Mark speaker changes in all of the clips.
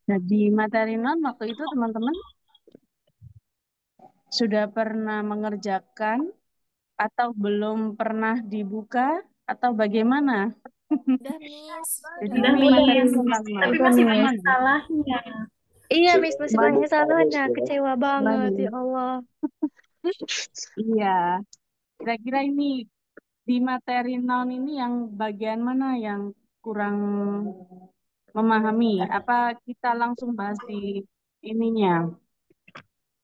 Speaker 1: Nah, di materi non waktu itu teman-teman sudah pernah mengerjakan atau belum pernah dibuka atau bagaimana?
Speaker 2: Udah, Miss.
Speaker 1: Jadi
Speaker 2: Udah.
Speaker 1: ini
Speaker 3: Udah,
Speaker 1: materi
Speaker 3: Miss.
Speaker 1: tentang non.
Speaker 3: Tapi
Speaker 4: Udah,
Speaker 3: masih
Speaker 4: Miss.
Speaker 3: banyak
Speaker 1: Aman ya?
Speaker 3: salahnya.
Speaker 4: Iya, Miss, masih
Speaker 1: Aman.
Speaker 4: banyak salahnya. Kecewa banget, ya
Speaker 1: Aman.
Speaker 4: Allah.
Speaker 1: Iya, kira-kira ini di materi non ini yang bagian mana yang kurang memahami? Apa kita langsung bahas di ininya?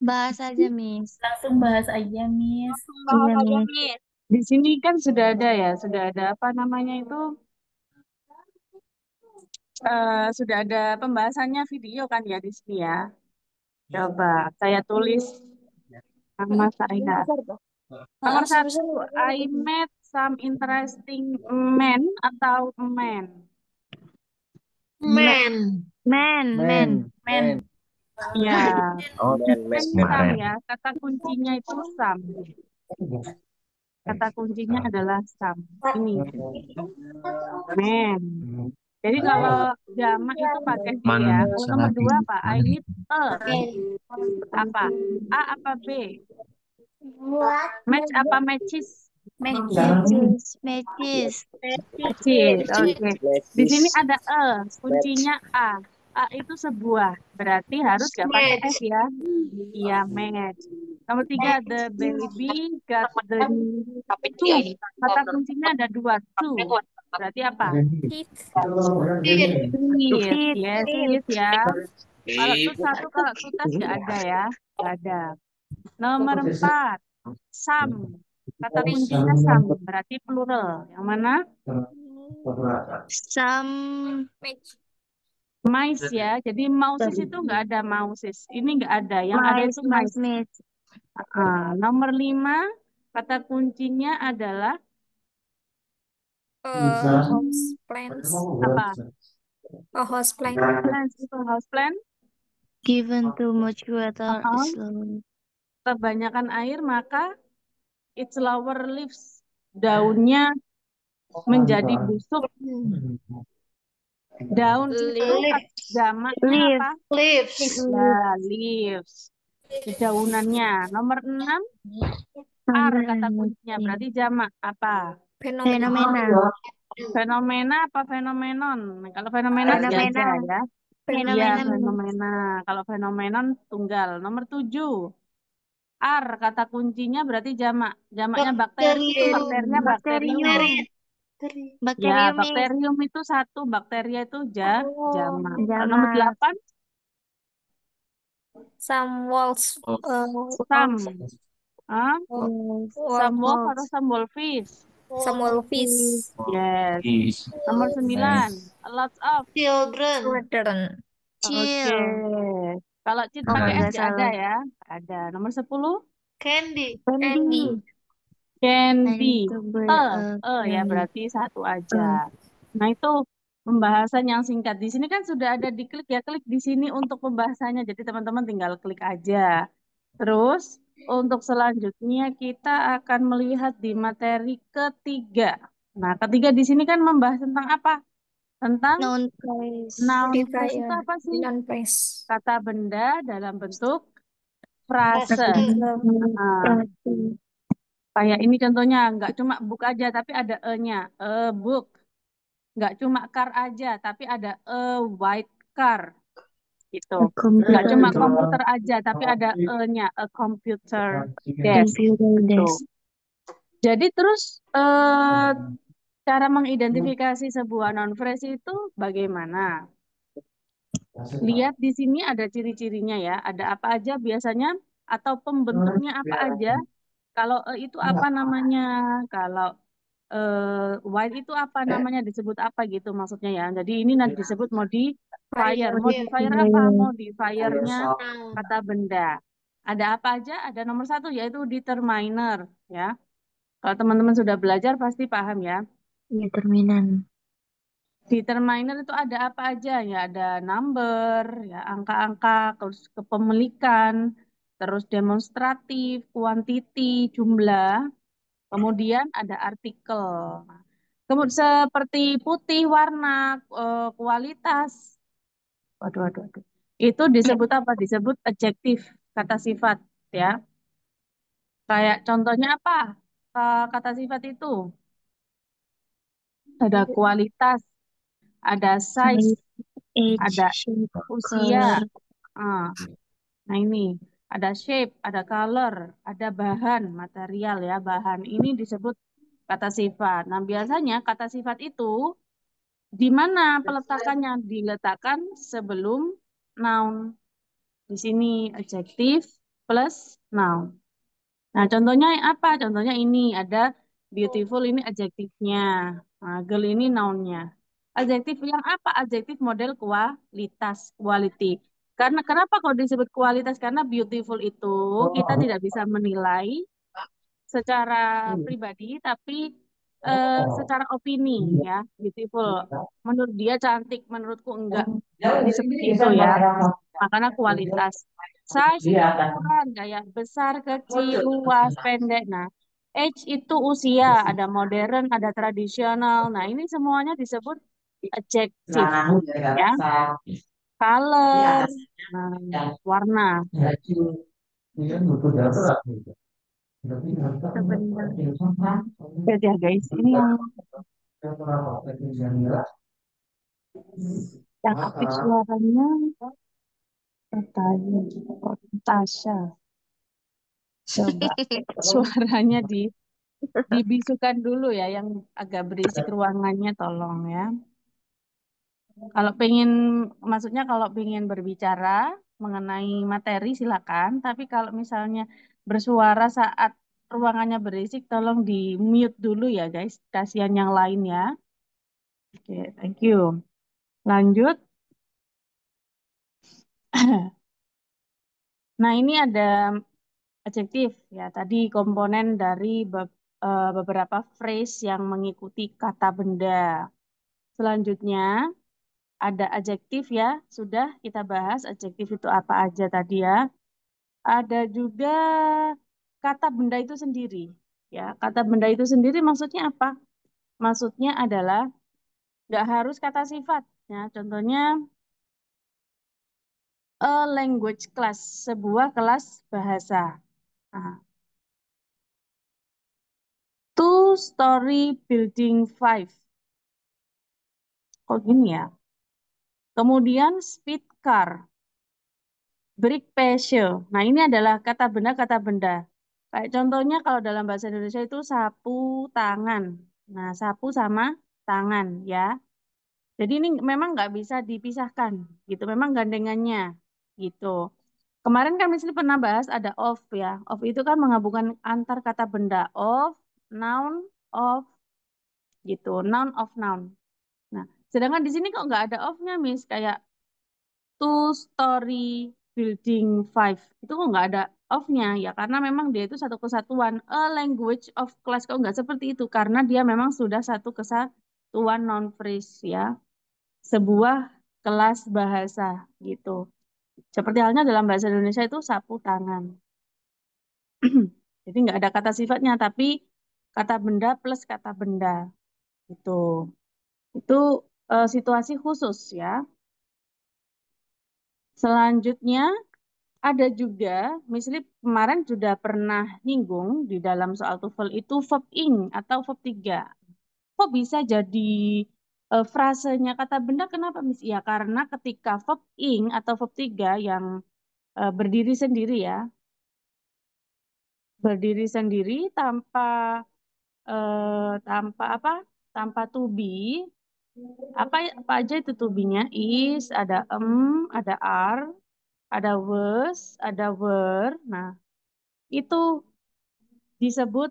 Speaker 4: Bahas aja, Miss.
Speaker 3: Langsung bahas aja, Miss.
Speaker 4: Iya, Miss.
Speaker 1: Di sini kan sudah ada ya, sudah ada apa namanya itu, sudah ada pembahasannya video kan ya di sini ya. Coba saya tulis nama saya. Nomor satu, I met some interesting men atau men.
Speaker 4: Men. Men.
Speaker 3: Men.
Speaker 1: Ya,
Speaker 5: Oh,
Speaker 1: men some
Speaker 5: keren.
Speaker 1: ya. Kata kuncinya itu some. Kata kuncinya adalah some. Ini men. Jadi kalau jamak itu pakai D
Speaker 5: Man
Speaker 1: ya. Kalau
Speaker 5: sama
Speaker 1: nomor dua apa? I
Speaker 5: man.
Speaker 1: need a apa? A apa B? Match apa matches?
Speaker 3: Matches.
Speaker 4: Matches. Matches.
Speaker 1: Matches. Oke. Di sini
Speaker 5: Lecis.
Speaker 1: ada e. Kuncinya A. A itu sebuah. Berarti harus gak pakai S ya. Iya, match. Nomor tiga, the baby got the two. Kata kuncinya ada dua, two. Berarti apa?
Speaker 2: Hits.
Speaker 1: Is.
Speaker 4: Tit.
Speaker 1: Yes, is ya. Kalau tut satu, kalau tutas nggak ada ya. Nggak ada. Nomor empat, some. Kata kuncinya some, berarti plural. Yang mana?
Speaker 4: Some.
Speaker 2: Match.
Speaker 1: Mais ya. Jadi mausis itu nggak ada mausis. Ini nggak ada. Yang ada itu mais.
Speaker 4: Miss.
Speaker 1: Nomor lima, kata kuncinya adalah
Speaker 2: House plants.
Speaker 1: apa?
Speaker 2: House plant.
Speaker 1: Plants itu house plant.
Speaker 4: Given too much water,
Speaker 1: Uh-uh.
Speaker 4: slow.
Speaker 1: Kebanyakan air maka its lower leaves. Daunnya menjadi busuk. Daun itu
Speaker 2: Leaf.
Speaker 1: jamaknya
Speaker 4: Leaf.
Speaker 1: apa?
Speaker 3: Leaves.
Speaker 1: Ya, leaves. Daunannya. Nomor enam, are kata kuncinya. Berarti jamak apa?
Speaker 2: Fenomena.
Speaker 4: Fenomena.
Speaker 1: Fenomena apa fenomenon? Kalau fenomena
Speaker 4: Fenomena.
Speaker 1: sejajar ya. Iya,
Speaker 2: Fenomena.
Speaker 4: Fenomena.
Speaker 1: fenomena. Kalau fenomenon tunggal. Nomor tujuh, are kata kuncinya berarti jamak. Jamaknya bakteri itu bakterinya bakterium.
Speaker 4: Bakterium.
Speaker 1: Ya,
Speaker 4: Bakterium, Miss.
Speaker 1: bakterium itu satu, bakteria itu
Speaker 2: Oh.
Speaker 1: jamak. Kalau nomor
Speaker 4: Jamak.
Speaker 1: delapan,
Speaker 2: Some walls.
Speaker 1: some. Ah,
Speaker 2: Wall.
Speaker 1: some wolf atau some wolfish?
Speaker 2: Some wolfish.
Speaker 1: Yes. Nomor sembilan, a lot of.
Speaker 3: Children.
Speaker 2: Children.
Speaker 1: Oke.
Speaker 4: Chill.
Speaker 1: Kalau cheat
Speaker 4: Oh,
Speaker 1: pakai S
Speaker 4: nggak
Speaker 1: nggak ada
Speaker 4: salah.
Speaker 1: ya? Ada. Nomor 10,
Speaker 3: Candy.
Speaker 2: Candy.
Speaker 4: Candy. I
Speaker 1: candy.
Speaker 4: need to buy a
Speaker 1: Ya
Speaker 4: candy.
Speaker 1: berarti satu aja. Nah itu pembahasan yang singkat. Di sini kan sudah ada diklik ya, klik di sini untuk pembahasannya. Jadi teman-teman tinggal klik aja. Terus untuk selanjutnya kita akan melihat di materi ketiga. Nah ketiga di sini kan membahas tentang apa? Tentang
Speaker 4: Noun place.
Speaker 1: noun phrase itu
Speaker 2: Modifier.
Speaker 1: apa sih?
Speaker 2: Non-phrase.
Speaker 1: Kata benda dalam bentuk frase. Nah,
Speaker 4: Prati.
Speaker 1: kayak ini contohnya, nggak cuma book aja, tapi ada e-nya. A book. Nggak cuma car aja, tapi ada a white car. Gitu.
Speaker 4: A
Speaker 1: Nggak cuma
Speaker 4: computer.
Speaker 1: komputer aja, tapi ada e-nya. A computer desk.
Speaker 4: Computer
Speaker 1: Gitu.
Speaker 4: desk.
Speaker 1: Jadi terus cara mengidentifikasi sebuah noun phrase itu bagaimana? Lihat di sini ada ciri-cirinya ya. Ada apa aja biasanya atau pembentuknya apa aja. Kalau itu apa namanya? Kalau white itu apa namanya? Disebut apa gitu maksudnya ya. Jadi ini nanti disebut modifier. Modifier apa? Modifiernya kata benda. Ada apa aja? Ada nomor satu yaitu determiner ya. Kalau teman-teman sudah belajar pasti paham ya.
Speaker 4: Determinan.
Speaker 1: Determiner itu ada apa aja ya? Ada number, ya angka-angka, terus kepemilikan, terus demonstratif, kuantiti, jumlah, kemudian ada artikel. Kemudian seperti putih warna, kualitas, Waduh, waduh, waduh. Itu disebut apa? Disebut adjektif, kata sifat, ya. Kayak contohnya apa? Kata sifat itu ada kualitas, ada size,
Speaker 4: Size, age,
Speaker 1: ada
Speaker 4: shape,
Speaker 1: usia.
Speaker 4: color.
Speaker 1: Ah, nah ini ada shape, ada color, ada bahan, material ya, bahan. Ini disebut kata sifat. Nah, biasanya kata sifat itu di mana peletakannya? Diletakkan sebelum noun. Di sini adjektif plus noun. Nah, contohnya apa? Contohnya ini ada beautiful ini adjektifnya. Nah, girl ini nounnya. Adjektif yang apa? Adjektif model kualitas, quality. Karena kenapa kalau disebut kualitas? Karena beautiful itu kita tidak bisa menilai secara pribadi, tapi secara opini ya, beautiful. Menurut dia cantik, menurutku enggak. Jadi seperti itu ya. Makanya kualitas. Size itu ukuran, kayak besar, kecil, luas, pendek. Nah, age itu usia, ada modern, ada tradisional. Nah, ini semuanya disebut adjektif ya. Color, warna.
Speaker 4: Sebentar.
Speaker 1: Lihat ya guys, ini yang aktif suaranya katanya Tasya. Coba suaranya dibisukan dulu ya, yang agak berisik ruangannya tolong ya. Kalau pengen, maksudnya kalau pengen berbicara mengenai materi silakan, tapi kalau misalnya bersuara saat ruangannya berisik, tolong di mute dulu ya guys, kasihan yang lain ya. Oke, thank you. Lanjut. Nah, ini ada adjektif ya. Tadi komponen dari beberapa phrase yang mengikuti kata benda. Selanjutnya ada adjektif ya. Sudah kita bahas adjektif itu apa aja tadi ya. Ada juga kata benda itu sendiri. Ya, kata benda itu sendiri maksudnya apa? Maksudnya adalah nggak harus kata sifat. Ya, contohnya a language class, sebuah kelas bahasa. Nah, two-story building five. Kok gini ya? Kemudian speed car, brick patio. Nah, ini adalah kata benda. Kayak contohnya kalau dalam bahasa Indonesia itu sapu tangan. Nah, sapu sama tangan ya. Jadi ini memang nggak bisa dipisahkan gitu. Memang gandengannya gitu. Kemarin kan misalnya pernah bahas ada of ya. Of itu kan menggabungkan antar kata benda. Of gitu. Noun of noun. Nah, sedangkan di sini kok nggak ada of-nya, Miss. Kayak two-story building five. Itu kok nggak ada of-nya ya. Karena memang dia itu satu kesatuan. A language of class. Kok nggak seperti itu. Karena dia memang sudah satu kesatuan noun phrase ya. Sebuah kelas bahasa gitu. Seperti halnya dalam bahasa Indonesia itu sapu tangan. Jadi nggak ada kata sifatnya, tapi kata benda plus kata benda. Itu. Itu situasi khusus ya. Selanjutnya ada juga, misalnya kemarin sudah pernah nyinggung di dalam soal TOEFL itu verb ing atau verb 3. Kok bisa jadi frasenya kata benda? Kenapa, Miss? Ya, karena ketika verb ing atau verb 3 yang berdiri sendiri ya, berdiri sendiri tanpa apa? Tanpa to be. Apa aja itu to be-nya? Is, ada ada are, ada was, ada were. Nah, itu disebut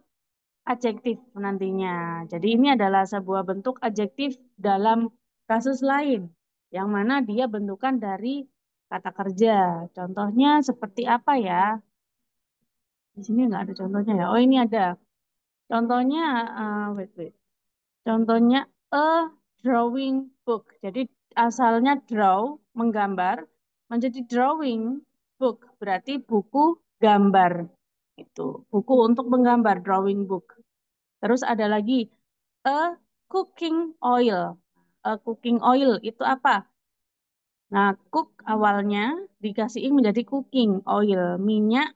Speaker 1: adjektif nantinya. Jadi ini adalah sebuah bentuk adjektif dalam kasus lain, yang mana dia bentukan dari kata kerja. Contohnya seperti apa ya? Di sini nggak ada contohnya ya. Oh, ini ada. Contohnya, wait. Contohnya a drawing book. Jadi asalnya draw, menggambar, menjadi drawing book. Berarti buku gambar. Itu buku untuk menggambar, drawing book. Terus ada lagi a cooking oil. A cooking oil itu apa? Nah, cook awalnya dikasih ing menjadi cooking oil, minyak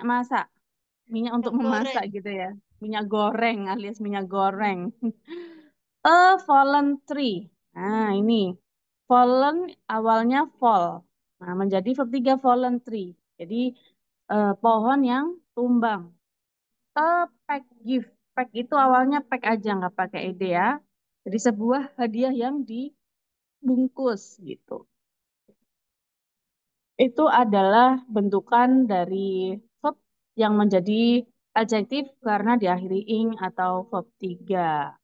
Speaker 1: masak, minyak untuk
Speaker 3: Minyak
Speaker 1: memasak
Speaker 3: goreng.
Speaker 1: gitu ya. Minyak goreng alias minyak goreng. A fallen tree. Nah, ini fallen awalnya fall. Nah, menjadi verb 3 fallen tree. Jadi pohon yang tumbang. A pack gift. Pack itu awalnya pack aja nggak pakai ed ya. Jadi sebuah hadiah yang dibungkus gitu. Itu adalah bentukan dari verb yang menjadi adjektif karena diakhiri ing atau verb 3.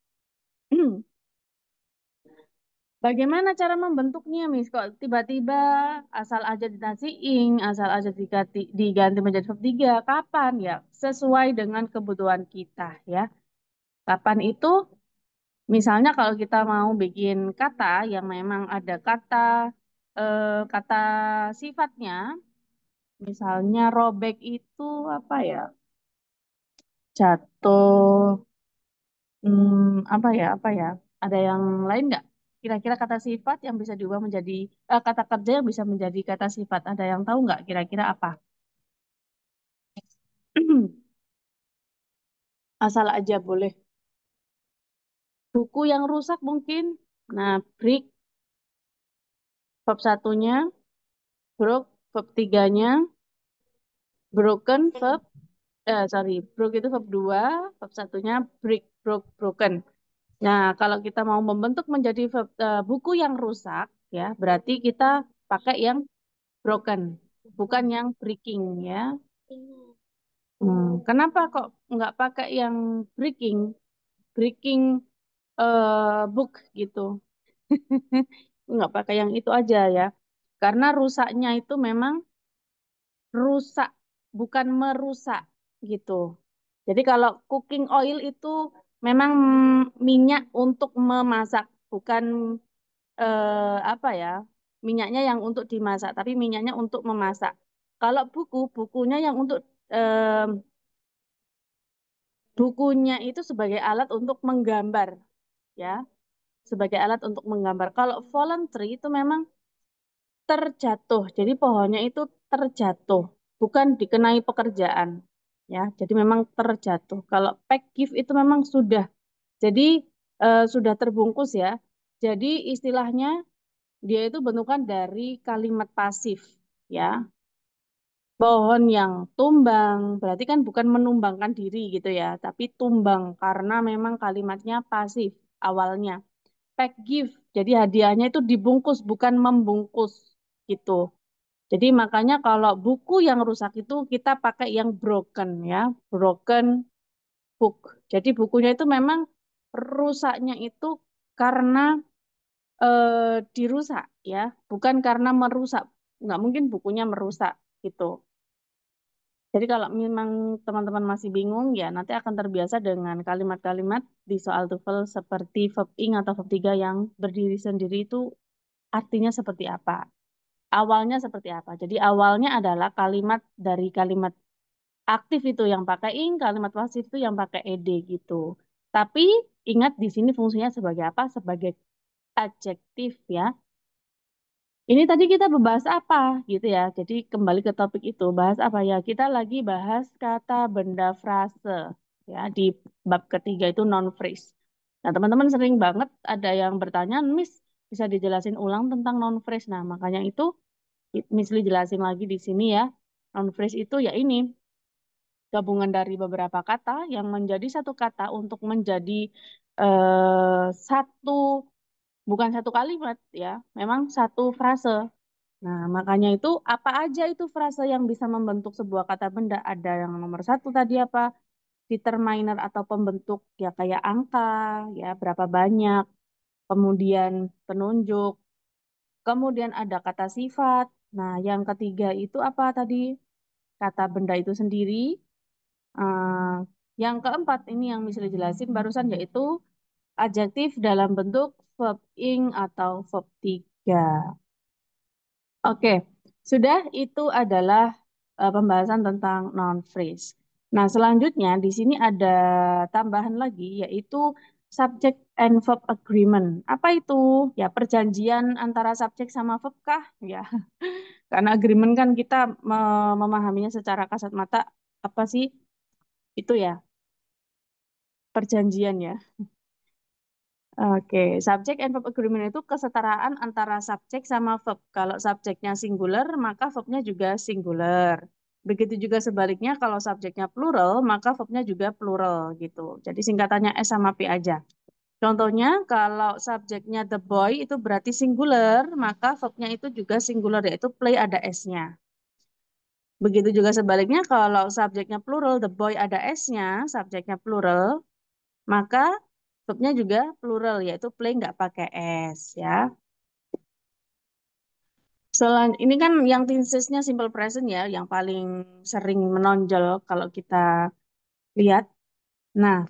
Speaker 1: Bagaimana cara membentuknya, Miss? Kok tiba-tiba asal aja dikasih ing, asal aja diganti menjadi verb 3? Kapan ya? Sesuai dengan kebutuhan kita ya. Kapan itu? Misalnya kalau kita mau bikin kata yang memang ada kata sifatnya, misalnya robek itu apa ya? Jatuh, apa ya, apa ya? Ada yang lain nggak? Kira-kira kata sifat yang bisa diubah menjadi kata kerja yang bisa menjadi kata sifat. Ada yang tahu nggak? Kira-kira apa? Asal aja boleh. Buku yang rusak mungkin. Nah, break verb satunya, broke verb tiganya, broken verb broke itu verb 2, verb satunya break, broken. Nah, kalau kita mau membentuk menjadi buku yang rusak, ya, berarti kita pakai yang broken, bukan yang breaking, ya. Kenapa kok nggak pakai yang breaking, breaking book gitu? Nggak pakai yang itu aja ya. Karena rusaknya itu memang rusak, bukan merusak gitu. Jadi kalau cooking oil itu memang minyak untuk memasak, bukan apa ya, minyaknya yang untuk dimasak, tapi minyaknya untuk memasak. Kalau bukunya yang untuk bukunya itu sebagai alat untuk menggambar, ya, sebagai alat untuk menggambar. Kalau voluntary itu memang terjatuh, jadi pohonnya itu terjatuh, bukan dikenai pekerjaan, ya. Jadi memang terjatuh. Kalau pack gift itu memang jadi sudah terbungkus ya. Jadi istilahnya dia itu bentukan dari kalimat pasif, ya. Pohon yang tumbang, berarti kan bukan menumbangkan diri gitu ya, tapi tumbang karena memang kalimatnya pasif awalnya. Pack gift, jadi hadiahnya itu dibungkus, bukan membungkus gitu. Jadi makanya kalau buku yang rusak itu kita pakai yang broken ya, broken book. Jadi bukunya itu memang rusaknya itu karena dirusak ya, bukan karena merusak. Nggak mungkin bukunya merusak gitu. Jadi kalau memang teman-teman masih bingung ya nanti akan terbiasa dengan kalimat-kalimat di soal TOEFL seperti verb ing atau verb 3 yang berdiri sendiri itu artinya seperti apa. Awalnya seperti apa. Jadi awalnya adalah kalimat dari kalimat aktif itu yang pakai ing, kalimat pasif itu yang pakai ed gitu. Tapi ingat di sini fungsinya sebagai apa? Sebagai adjektif ya. Ini tadi kita membahas apa gitu ya. Jadi kembali ke topik itu, bahas apa ya? Kita lagi bahas kata benda frase ya di bab ketiga itu non phrase. Nah, teman-teman sering banget ada yang bertanya, Miss, bisa dijelasin ulang tentang non phrase. Nah, makanya itu Miss Li jelasin lagi di sini ya. Non phrase itu ya ini gabungan dari beberapa kata yang menjadi satu kata untuk menjadi satu bukan satu kalimat ya, memang satu frase. Nah, makanya itu apa aja itu frase yang bisa membentuk sebuah kata benda? Ada yang nomor satu tadi apa? Determiner atau pembentuk ya kayak angka, ya berapa banyak. Kemudian penunjuk. Kemudian ada kata sifat. Nah, yang ketiga itu apa tadi? Kata benda itu sendiri. Eh, yang keempat ini yang bisa dijelasin barusan yaitu adjektif dalam bentuk verb ing atau verb 3. Oke, sudah itu adalah pembahasan tentang noun phrase. Nah, selanjutnya di sini ada tambahan lagi yaitu subject and verb agreement. Apa itu? Ya, perjanjian antara subjek sama verb kah? Ya, karena agreement kan kita memahaminya secara kasat mata, apa sih? Itu ya, perjanjian ya. Oke, subject and verb agreement itu kesetaraan antara subjek sama verb. Kalau subjeknya singular, maka verbnya juga singular. Begitu juga sebaliknya, kalau subjeknya plural, maka verbnya juga plural gitu. Jadi singkatannya S sama P aja. Contohnya, kalau subjeknya the boy itu berarti singular, maka verbnya itu juga singular, yaitu play ada S-nya. Begitu juga sebaliknya, kalau subjeknya plural, the boy ada S-nya, subjeknya plural, maka verbnya juga plural, yaitu play nggak pakai S ya. Selain ini kan yang tensesnya simple present ya, yang paling sering menonjol kalau kita lihat. Nah,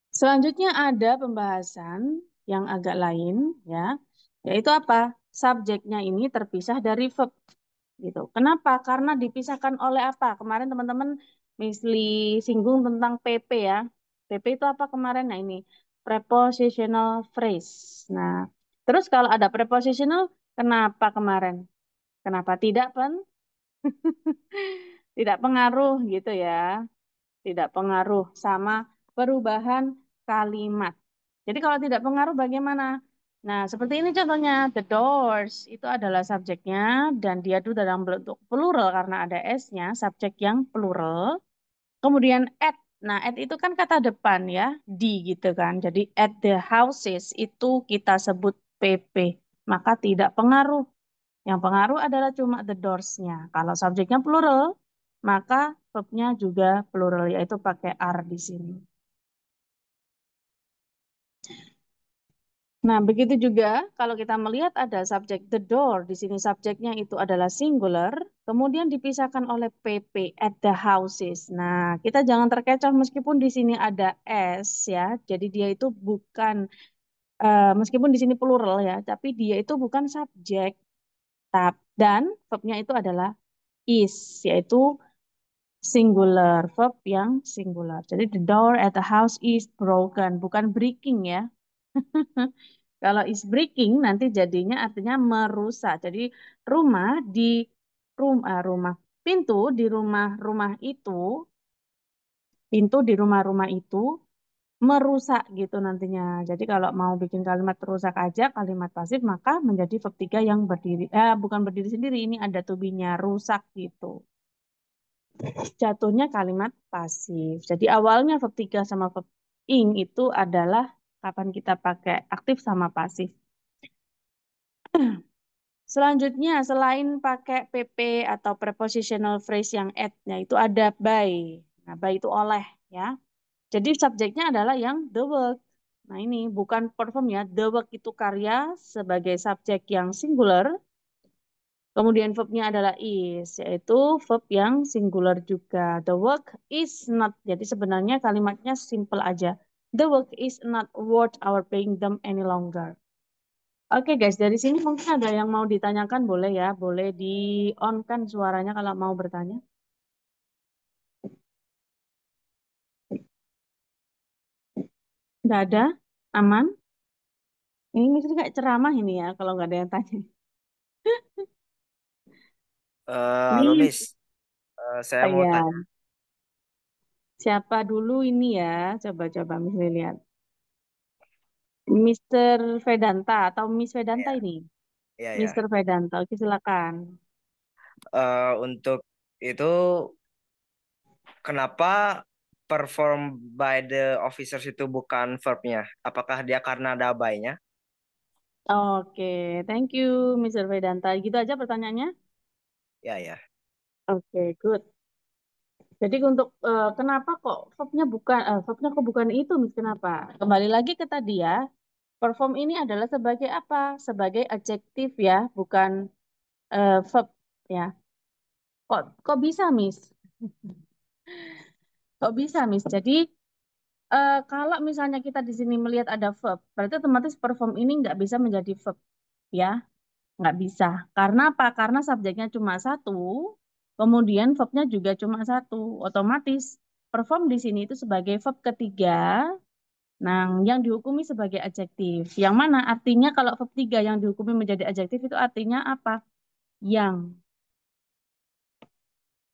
Speaker 1: selanjutnya ada pembahasan yang agak lain ya, yaitu apa? Subjeknya ini terpisah dari verb gitu. Kenapa? Karena dipisahkan oleh apa? Kemarin teman-teman misli singgung tentang PP ya. PP itu apa kemarin? Nah ini prepositional phrase. Nah, terus kalau ada prepositional, kenapa kemarin? Kenapa tidak, Pen? Tidak pengaruh gitu ya. Tidak pengaruh sama perubahan kalimat. Jadi kalau tidak pengaruh bagaimana? Nah, seperti ini contohnya, the doors itu adalah subjeknya dan dia itu dalam bentuk plural karena ada S-nya, subjek yang plural. Kemudian at. Nah, at itu kan kata depan ya, di gitu kan. Jadi at the houses itu kita sebut PP. Maka tidak pengaruh. Yang pengaruh adalah cuma the doors-nya. Kalau subjeknya plural, maka verbnya juga plural, yaitu pakai R di sini. Nah, begitu juga kalau kita melihat ada subjek the door, di sini subjeknya itu adalah singular, kemudian dipisahkan oleh PP at the houses. Nah, kita jangan terkecoh meskipun di sini ada S ya, jadi dia itu bukan, meskipun di sini plural ya, tapi dia itu bukan subjek, dan verbnya itu adalah is, yaitu singular, verb yang singular. Jadi the door at the house is broken, bukan breaking ya. Kalau is breaking nanti jadinya artinya merusak. Jadi rumah di rumah pintu di rumah-rumah itu, pintu di rumah-rumah itu merusak gitu nantinya. Jadi kalau mau bikin kalimat rusak aja kalimat pasif maka menjadi verb 3 yang berdiri bukan berdiri sendiri, ini ada to be-nya rusak gitu. Jatuhnya kalimat pasif. Jadi awalnya verb 3 sama verb ing itu adalah kapan kita pakai aktif sama pasif. Selanjutnya, selain pakai PP atau prepositional phrase yang at-nya itu ada by. Nah, by itu oleh ya. Jadi subjeknya adalah yang the work. Nah, ini bukan perform ya. The work itu karya sebagai subjek yang singular. Kemudian verbnya adalah is, yaitu verb yang singular juga. The work is not. Jadi sebenarnya kalimatnya simple aja. The work is not worth our paying them any longer. Oke guys, dari sini mungkin ada yang mau ditanyakan, boleh ya. Boleh di-on-kan suaranya kalau mau bertanya. Nggak ada? Aman? Ini mesti kayak ceramah ini ya, kalau nggak ada yang tanya.
Speaker 5: Halo
Speaker 1: Miss,
Speaker 5: Miss, saya mau
Speaker 1: ya.
Speaker 5: tanya.
Speaker 1: Siapa dulu ini ya? Coba-coba Miss lihat. Mister Vedanta atau Miss Vedanta
Speaker 5: Ya,
Speaker 1: ini?
Speaker 5: ya,
Speaker 1: Mister
Speaker 5: ya.
Speaker 1: Vedanta, oke silakan.
Speaker 5: Untuk itu kenapa perform by the officers itu bukan verbnya? Apakah dia karena ada by-nya?
Speaker 1: Oke, thank you Mister Vedanta. Gitu aja pertanyaannya?
Speaker 5: Ya, ya.
Speaker 1: Oke, good. Jadi untuk kenapa kok verbnya kok bukan itu, Miss? Kenapa? Kembali lagi ke tadi ya. Perform ini adalah sebagai apa? Sebagai adjektif ya, bukan verb ya. Kok bisa, Miss? Kok bisa, Miss? Jadi kalau misalnya kita di sini melihat ada verb, berarti otomatis perform ini nggak bisa menjadi verb ya, nggak bisa. Karena apa? Karena subjeknya cuma satu, kemudian verbnya juga cuma satu. Otomatis perform di sini itu sebagai verb ketiga. Nah, yang dihukumi sebagai adjektif. Yang mana artinya kalau verb 3 yang dihukumi menjadi adjektif itu artinya apa? Yang.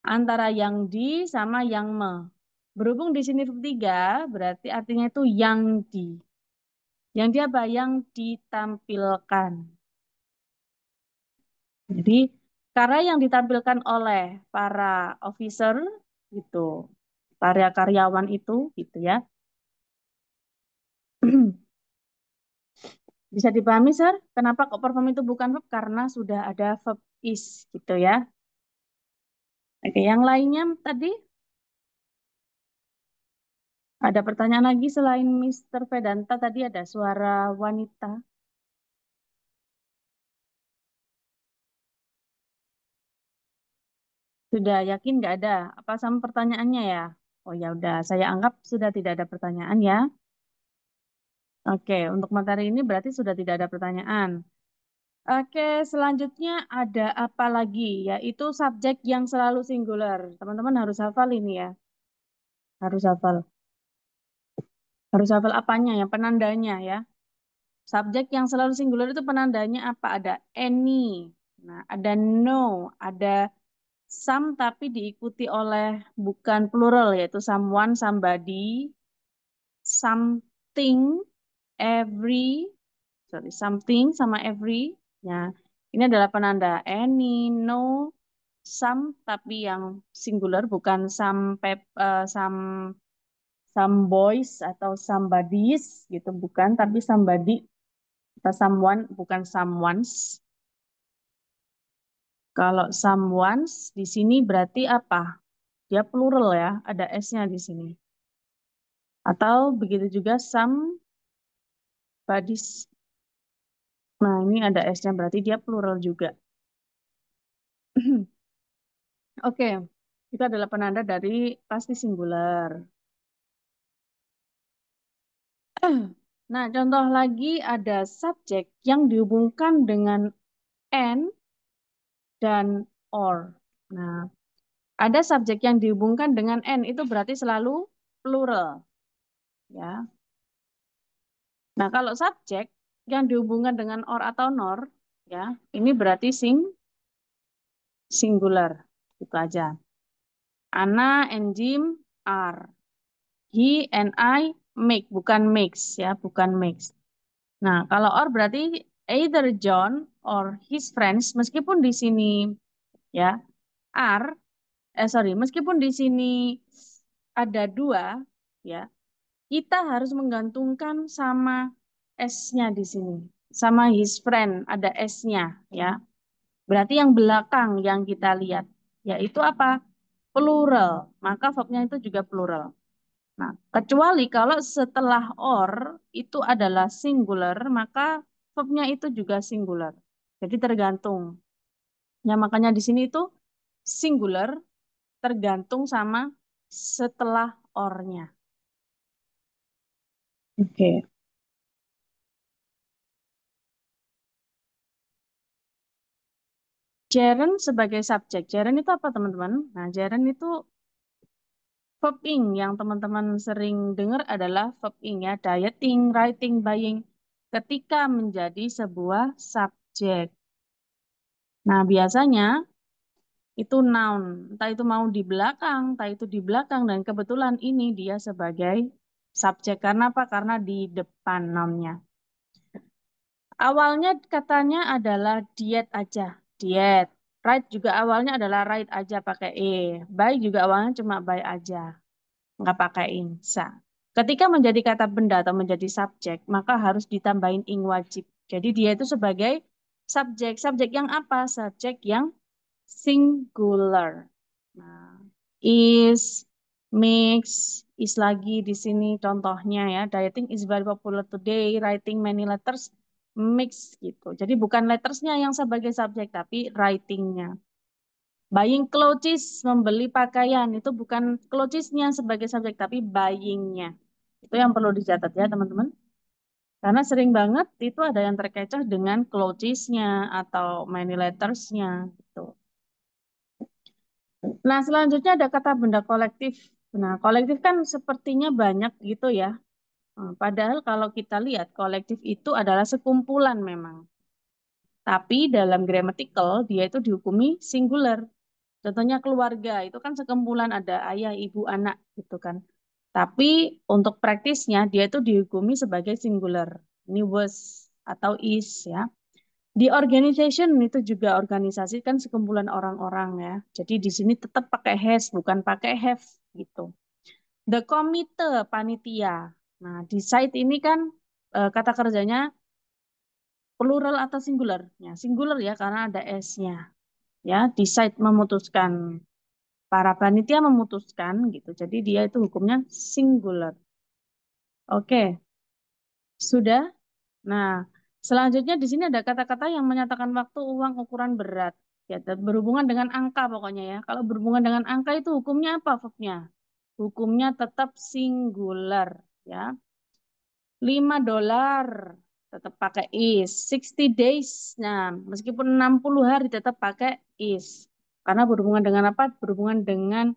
Speaker 1: Antara yang di sama yang me. Berhubung di sini verb 3, berarti artinya itu yang di. Yang dia apa? Yang ditampilkan. Jadi, karya yang ditampilkan oleh para officer, gitu, para karyawan itu, gitu ya. Bisa dipahami, Sir? Kenapa kok perform itu bukan verb? Karena sudah ada verb is, gitu ya. Oke, yang lainnya tadi ada pertanyaan lagi selain Mr. Vedanta tadi ada suara wanita. Sudah yakin nggak ada? Apa sama pertanyaannya ya? Oh ya udah, saya anggap sudah tidak ada pertanyaan ya. Oke, untuk materi ini berarti sudah tidak ada pertanyaan. Oke, selanjutnya ada apa lagi? Yaitu subjek yang selalu singular. Teman-teman harus hafal ini ya. Harus hafal. Harus hafal apanya ya? Penandanya ya. Subjek yang selalu singular itu penandanya apa? Ada any. Nah, ada no, ada some tapi diikuti oleh bukan plural yaitu someone, somebody, something, every, sorry, something sama every. Ya, ini adalah penanda any, no, some tapi yang singular bukan some boys atau somebodies gitu bukan tapi somebody atau someone bukan someone's. Kalau someone's di sini berarti apa? Dia plural ya, ada s-nya di sini. Atau begitu juga somebody's. Nah, ini ada s-nya berarti dia plural juga. Oke, itu adalah penanda dari pasti singular. Nah, contoh lagi ada subjek yang dihubungkan dengan and dan or. Nah, ada subjek yang dihubungkan dengan and itu berarti selalu plural, ya. Nah, kalau subjek yang dihubungkan dengan or atau nor, ya, ini berarti singular. Itu aja. Anna and Jim are. He and I make, bukan makes, ya, bukan makes. Nah, kalau or berarti either John or his friends, meskipun di sini ya are, meskipun di sini ada dua, ya, kita harus menggantungkan sama s-nya di sini, sama his friend ada s-nya, ya. Berarti yang belakang yang kita lihat, yaitu apa? Plural, maka verbnya itu juga plural. Nah, kecuali kalau setelah or itu adalah singular, maka verbnya itu juga singular. Jadi tergantung. Ya, makanya di sini itu singular tergantung sama setelah or-nya. Oke. Gerund sebagai subjek. Gerund itu apa, teman-teman? Nah, gerund itu verb ing yang teman-teman sering dengar adalah verb ing ya, dieting, writing, buying. Ketika menjadi sebuah subjek. Nah, biasanya itu noun, entah itu mau di belakang, entah itu di belakang, dan kebetulan ini dia sebagai subjek. Karena apa? Karena di depan nounnya. Awalnya katanya adalah diet aja, diet. Right juga awalnya adalah right aja pakai e. Buy juga awalnya cuma buy aja, nggak pakai ing. Ketika menjadi kata benda atau menjadi subjek, maka harus ditambahin ing wajib. Jadi dia itu sebagai subjek. Subjek yang apa? Subjek yang singular. Nah, is, mix, is lagi di sini contohnya ya. Dieting is very popular today. Writing many letters, mix gitu. Jadi bukan lettersnya yang sebagai subjek, tapi writingnya. Buying clothes, membeli pakaian, itu bukan clothesnya sebagai subjek, tapi buyingnya. Itu yang perlu dicatat ya teman-teman. Karena sering banget itu ada yang terkecoh dengan clothesnya atau many lettersnya gitu. Nah, selanjutnya ada kata benda kolektif Nah, kolektif kan sepertinya banyak gitu ya. Padahal kalau kita lihat kolektif itu adalah sekumpulan memang. Tapi dalam grammatical dia itu dihukumi singular. Contohnya keluarga itu kan sekumpulan ada ayah, ibu, anak gitu kan. Tapi untuk praktisnya dia itu dihukumi sebagai singular. Ini was atau is ya. Di organization itu juga organisasi kan sekumpulan orang-orang ya. Jadi di sini tetap pakai has bukan pakai have gitu. The committee panitia. Nah, di site ini kan kata kerjanya plural atau singular? Ya, singular ya karena ada s-nya. Ya, decide memutuskan. Para panitia memutuskan gitu. Jadi dia itu hukumnya singular. Oke, sudah. Nah, selanjutnya di sini ada kata-kata yang menyatakan waktu, uang, ukuran, berat. Ya, berhubungan dengan angka pokoknya ya. Kalau berhubungan dengan angka itu hukumnya apa, verbnya? Hukumnya tetap singular ya. $5 tetap pakai is. 60 days. Nah, meskipun 60 hari tetap pakai is. Karena berhubungan dengan apa? Berhubungan dengan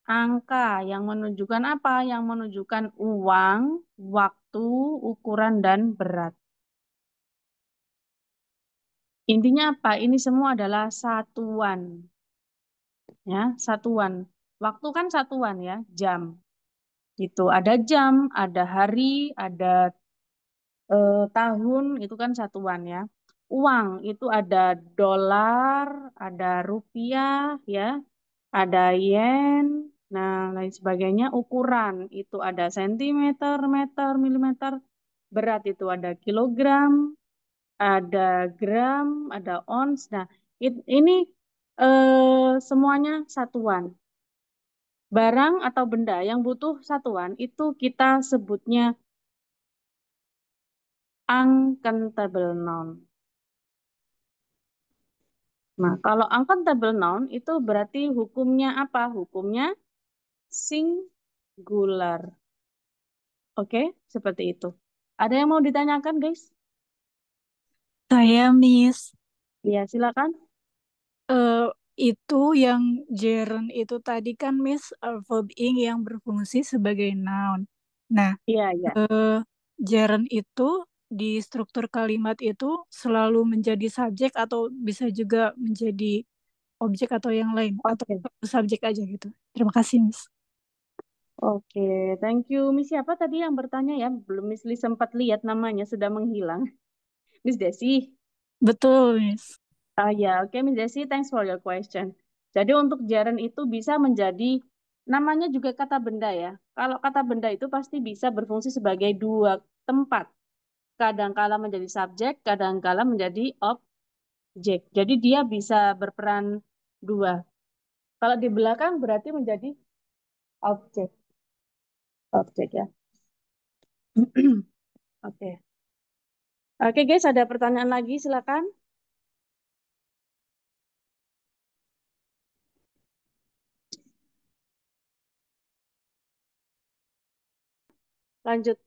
Speaker 1: angka yang menunjukkan apa? Yang menunjukkan uang, waktu, ukuran, dan berat. Intinya apa? Ini semua adalah satuan. Ya, satuan. Waktu kan satuan ya, jam. Gitu. Ada jam, ada hari, ada tahun, itu kan satuan ya. Uang itu ada dolar, ada rupiah ya, ada yen, nah lain sebagainya. Ukuran itu ada sentimeter, meter, milimeter. Berat itu ada kilogram, ada gram, ada ons. Nah, ini semuanya satuan. Barang atau benda yang butuh satuan itu kita sebutnya uncountable noun. Nah, kalau uncountable noun itu berarti hukumnya apa? Hukumnya singular. Oke, seperti itu. Ada yang mau ditanyakan, guys?
Speaker 6: Saya, Miss,
Speaker 1: Ya, silakan.
Speaker 6: eh, itu yang gerund itu tadi kan, Miss, verb ing yang berfungsi sebagai noun. Nah,
Speaker 1: Iya, iya.
Speaker 6: gerund itu di struktur kalimat itu selalu menjadi subjek atau bisa juga menjadi objek atau yang lain, atau
Speaker 1: Oke.
Speaker 6: subjek aja gitu. Terima kasih, Miss.
Speaker 1: Oke, thank you. Miss siapa tadi yang bertanya ya? Belum Miss Lee sempat lihat namanya sudah menghilang. Miss Desi.
Speaker 6: Betul, Miss.
Speaker 1: Ah ya, oke Miss Desi, thanks for your question. Jadi untuk gerund itu bisa menjadi namanya juga kata benda ya. Kalau kata benda itu pasti bisa berfungsi sebagai dua tempat. Kadangkala menjadi subjek, kadangkala menjadi objek. Jadi dia bisa berperan dua. Kalau di belakang berarti menjadi objek. Objek ya. Oke. Oke guys, ada pertanyaan lagi silakan. Lanjut.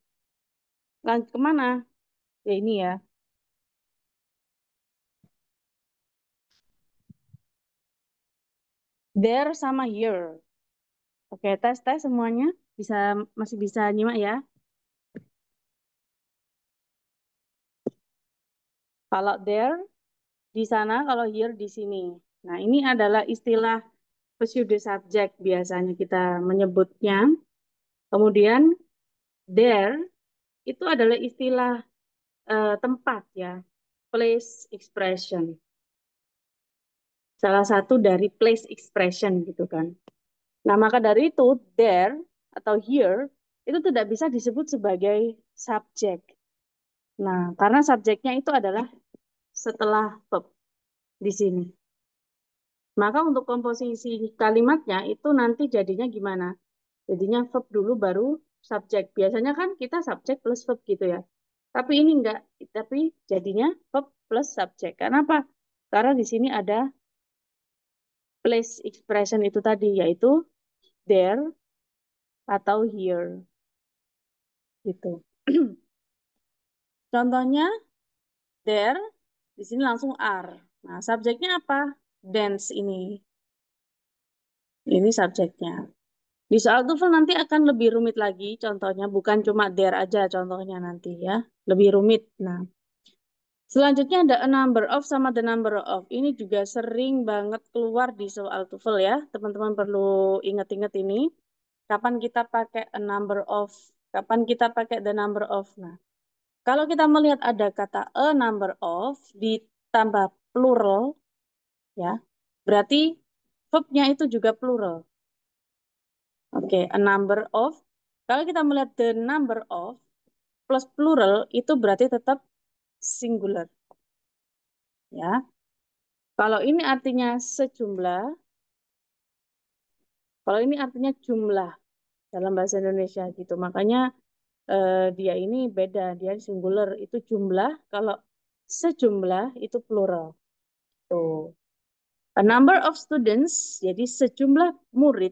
Speaker 1: Lanjut kemana? Ya ini ya. There sama here. Oke, tes semuanya. Masih bisa nyimak ya. Kalau there di sana, kalau here di sini. Nah, ini adalah istilah pseudo subjek biasanya kita menyebutnya. Kemudian there itu adalah istilah tempat ya, place expression. Salah satu dari place expression gitu kan. Nah, maka dari itu there atau here itu tidak bisa disebut sebagai subjek. Nah, karena subjeknya itu adalah setelah verb di sini. Maka untuk komposisi kalimatnya itu nanti jadinya gimana? Jadinya verb dulu baru subjek. Biasanya kan kita subjek plus verb gitu ya. Tapi ini enggak, tapi jadinya verb plus subjek. Karena apa? Karena di sini ada place expression itu tadi, yaitu there atau here. Gitu. Contohnya, there, di sini langsung are. Nah, subjeknya apa? Dance ini. Ini subjeknya. Di soal TOEFL nanti akan lebih rumit lagi contohnya, bukan cuma there aja contohnya nanti ya, lebih rumit. Nah, selanjutnya ada a number of sama the number of. Ini juga sering banget keluar di soal TOEFL ya. Teman-teman perlu ingat-ingat ini. Kapan kita pakai a number of, kapan kita pakai the number of. Nah, kalau kita melihat ada kata a number of ditambah plural ya, berarti verbnya itu juga plural. Oke, a number of. Kalau kita melihat the number of plus plural itu berarti tetap singular. Ya. Kalau ini artinya sejumlah, kalau ini artinya jumlah dalam bahasa Indonesia gitu. Makanya dia ini beda, dia singular itu jumlah, kalau sejumlah itu plural. Tuh. A number of students, jadi sejumlah murid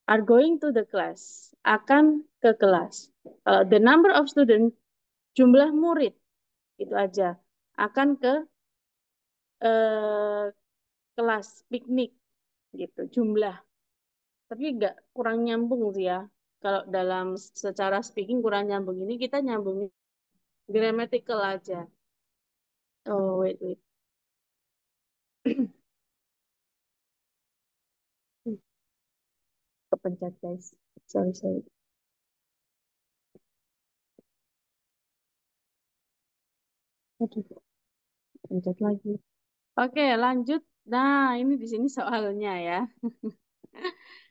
Speaker 1: are going to the class, akan ke kelas. Kalau the number of students, jumlah murid, itu aja. Akan ke eh, kelas piknik, gitu, jumlah. Tapi nggak kurang nyambung sih ya. Kalau dalam secara speaking kurang nyambung ini, kita nyambung grammatical aja. Oh, wait. Kepencet, guys. Sorry. Aduh, pencet lagi. Oke, lanjut. Nah, ini di sini soalnya ya.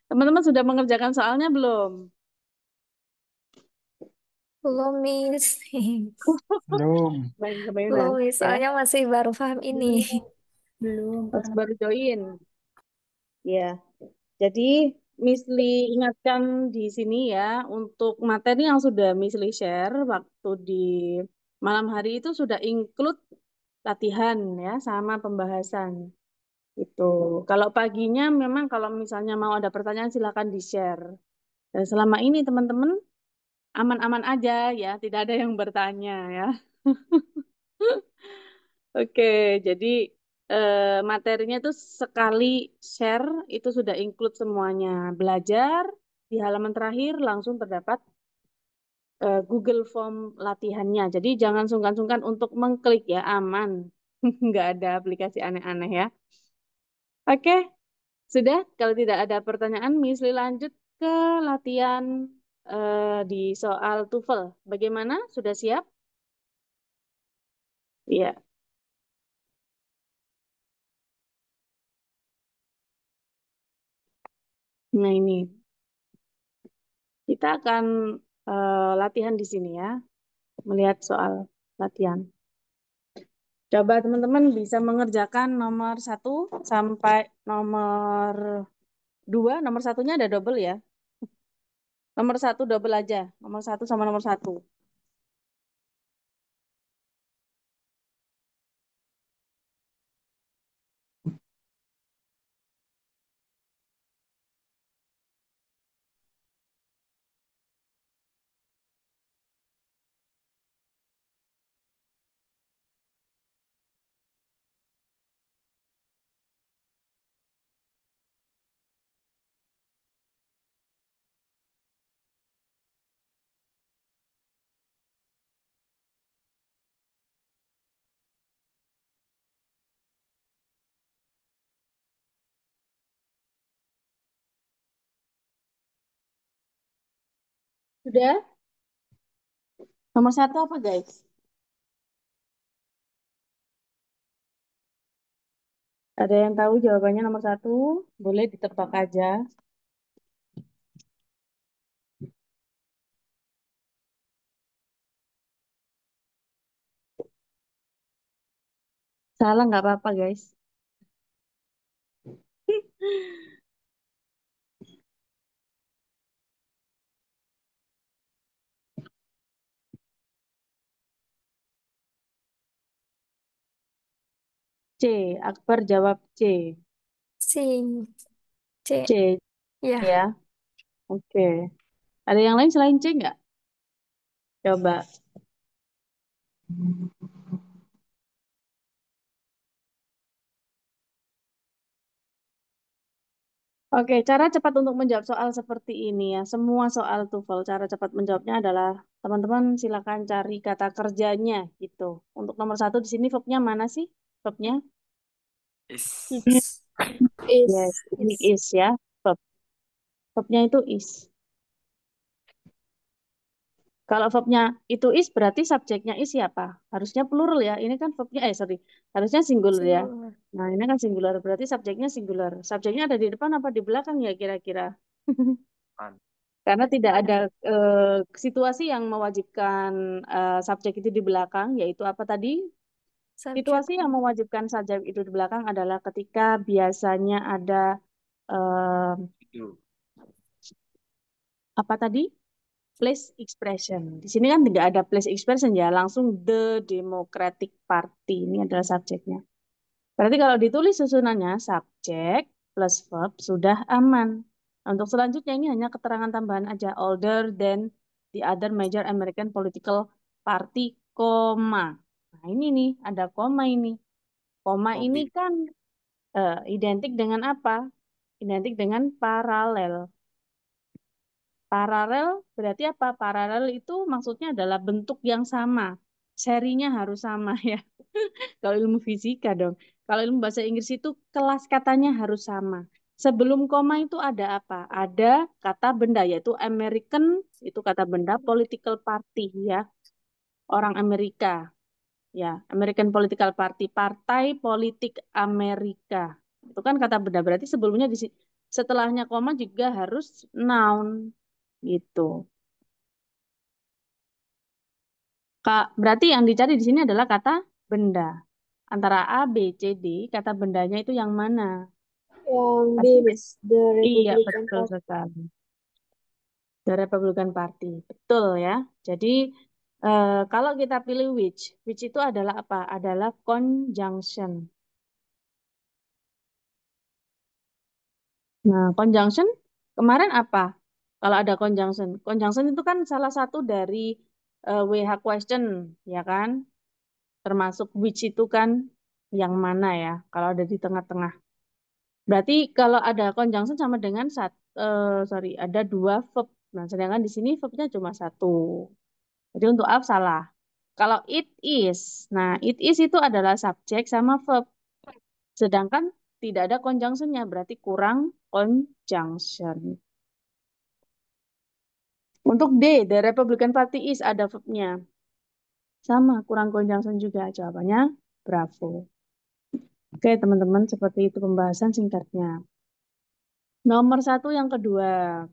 Speaker 1: Teman-teman sudah mengerjakan soalnya belum?
Speaker 2: Belum, Miss.
Speaker 7: Belum.
Speaker 2: Belum,
Speaker 1: Kebayang
Speaker 2: Miss.
Speaker 1: ya.
Speaker 2: Soalnya masih baru paham ini.
Speaker 3: Belum,
Speaker 1: Pas
Speaker 3: karena
Speaker 1: baru join. Ya. Jadi, Miss Lee ingatkan di sini ya, untuk materi yang sudah Miss Lee share waktu di malam hari itu sudah include latihan ya, sama pembahasan. Itu. Kalau paginya memang kalau misalnya mau ada pertanyaan silakan di-share. Dan selama ini teman-teman aman-aman aja ya, tidak ada yang bertanya ya. Oke, jadi materinya itu sekali share itu sudah include semuanya. Belajar di halaman terakhir langsung terdapat Google Form latihannya. Jadi jangan sungkan-sungkan untuk mengklik ya, aman. Nggak ada aplikasi aneh-aneh ya. Oke, sudah. Kalau tidak ada pertanyaan, Miss Li lanjut ke latihan di soal TOEFL. Bagaimana? Sudah siap? Iya. Nah ini kita akan latihan di sini ya, melihat soal latihan. Coba teman-teman bisa mengerjakan nomor 1 sampai nomor 2. Nomor satunya ada double ya. Nomor 1 double aja. Nomor 1 sama nomor 1. Sudah? Nomor 1 apa guys? Ada yang tahu jawabannya nomor 1? Boleh ditebak aja. Salah nggak apa-apa guys. C. Akbar jawab C.
Speaker 2: Si C.
Speaker 1: C
Speaker 2: Ya,
Speaker 1: ya. Oke. Ada yang lain selain C nggak? Coba. Oke, cara cepat untuk menjawab soal seperti ini ya. Semua soal TOEFL, cara cepat menjawabnya adalah teman-teman silakan cari kata kerjanya gitu. Untuk nomor satu di sini verbnya mana sih? Verbnya?
Speaker 5: Is.
Speaker 2: Is.
Speaker 1: Yes, ini
Speaker 2: Is.
Speaker 1: is ya. Verb. Verbnya itu is. Kalau verbnya itu is berarti subjeknya is siapa? Harusnya plural ya. Ini kan verbnya, sorry. Harusnya singular ya.
Speaker 2: Singular.
Speaker 1: Nah, ini kan singular. Berarti subjeknya singular. Subjeknya ada di depan apa di belakang ya kira-kira?
Speaker 5: An.
Speaker 1: Karena tidak ada situasi yang mewajibkan subjek itu di belakang, yaitu apa tadi?
Speaker 2: Subject.
Speaker 1: Situasi yang mewajibkan subjek itu di belakang adalah ketika biasanya ada eh,
Speaker 5: Itu.
Speaker 1: apa tadi? Place expression. Di sini kan tidak ada place expression ya, langsung the Democratic Party. Ini adalah subjeknya. Berarti kalau ditulis susunannya subjek plus verb sudah aman. Untuk selanjutnya ini hanya keterangan tambahan aja. Older than the other major American political party, koma. Nah ini nih, ada koma ini. Koma ini
Speaker 5: Hobi.
Speaker 1: kan identik dengan apa? Identik dengan paralel. Paralel berarti apa? Paralel itu maksudnya adalah bentuk yang sama. Serinya harus sama ya. Kalau ilmu fisika dong. Kalau ilmu bahasa Inggris itu kelas katanya harus sama. Sebelum koma itu ada apa? Ada kata benda yaitu American, itu kata benda political party ya. Orang Amerika ya, American Political Party, Partai Politik Amerika. Itu kan kata benda berarti sebelumnya setelahnya koma juga harus noun gitu. Kak, berarti yang dicari di sini adalah kata benda. Antara A, B, C, D, kata bendanya itu yang mana?
Speaker 2: Yang B,
Speaker 1: Pasti
Speaker 2: Miss. The
Speaker 1: iya,
Speaker 2: Republican
Speaker 1: betul
Speaker 2: Party.
Speaker 1: sekali. The Republican Party. Betul ya. Jadi kalau kita pilih which itu adalah apa? Adalah conjunction. Nah, conjunction kemarin apa? Kalau ada conjunction. Conjunction itu kan salah satu dari WH question, ya kan? Termasuk which itu kan yang mana ya? Kalau ada di tengah-tengah. Berarti kalau ada conjunction sama dengan sorry, ada dua verb. Nah, sedangkan di sini verbnya cuma satu. Jadi untuk A salah. Kalau it is, nah it is itu adalah subjek sama verb. Sedangkan tidak ada conjunctionnya, berarti kurang conjunction. Untuk D, the Republican Party is ada verbnya. Sama, kurang conjunction juga. Jawabannya bravo. Oke, teman-teman, seperti itu pembahasan singkatnya. Nomor satu yang kedua.